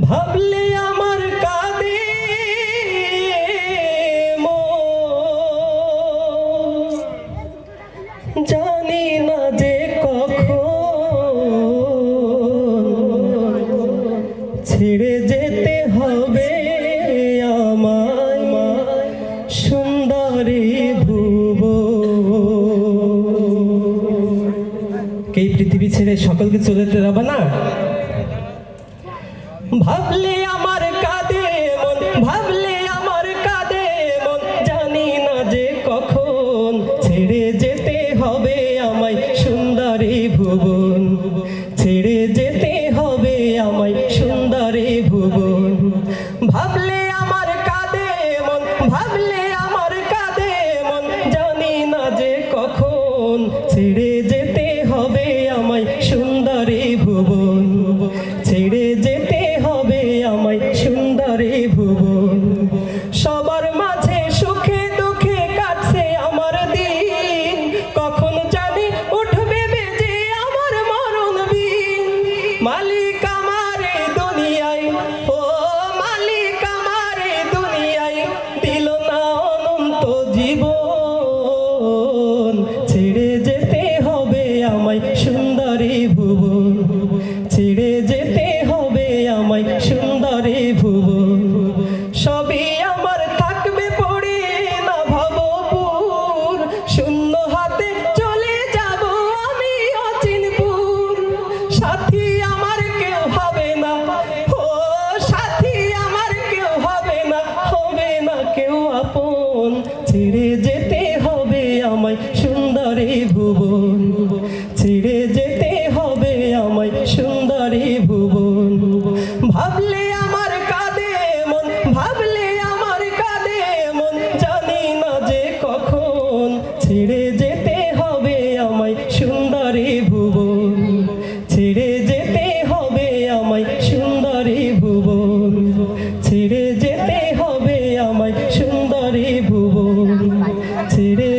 ভাবলে আমার কাঁদে মন, জানি না যে কখন ছেড়ে যেতে হবে আমায় সুন্দরী ভুবন। এই পৃথিবী ছেড়ে সকলকে চলে যেতে হবে না। ভাবলে আমার কাঁদে মন, ভাবলে আমার কাঁদে মন, জানি না যে কখন ছেড়ে যেতে হবে আমায় সুন্দরী ভুবন, ছেড়ে যেতে হবে আমায় সুন্দরী ভুবন। ভাবলে আমার কাঁদে মন, ভাবলে আমার কাঁদে মন, জানি না যে কখন ছেড়ে যেতে হবে আমায় সুন্দরী ভুবন, ছেড়ে যেতে হবে আমায় সুন্দরী ভুবন। সবার মাঝে সুখে দুঃখে কাটছে আমার দিন, কখন জানি উঠবে বেজে আমার মরণ বিন। মালিক আমার এই দুনিয়ায়, ও মালিক আমার এই দুনিয়ায় দিল না অনন্ত জীবন, ছেড়ে যেতে হবে আমায় সুন্দরী ভুবন, ছেড়ে যেতে হবে আমায় সুন্দরী ভুবন। সবই আমার থাকবে পড়ে না ভবপুর, শূন্য হাতে চলে যাব আমি অচিনপুর। সাথী আমার কেউ হবে না, ও সাথী আমার কেউ হবে না, হবে না কেউ আপন, ছেড়ে যেতে হবে আমায় সুন্দরী ভুবন, ছেড়ে যেতে হবে আমায় সুন্দরী ভুবন। ভাবলে আমার কাঁদে মন, ভাবলে আমার কাঁদে মন, জানি না যে কখন ছেড়ে যেতে হবে আমায় সুন্দরী ভুবন, ছেড়ে যেতে হবে আমায় সুন্দরী ভুবন, ছেড়ে যেতে হবে আমায় সুন্দরী ভুবন, ছেড়ে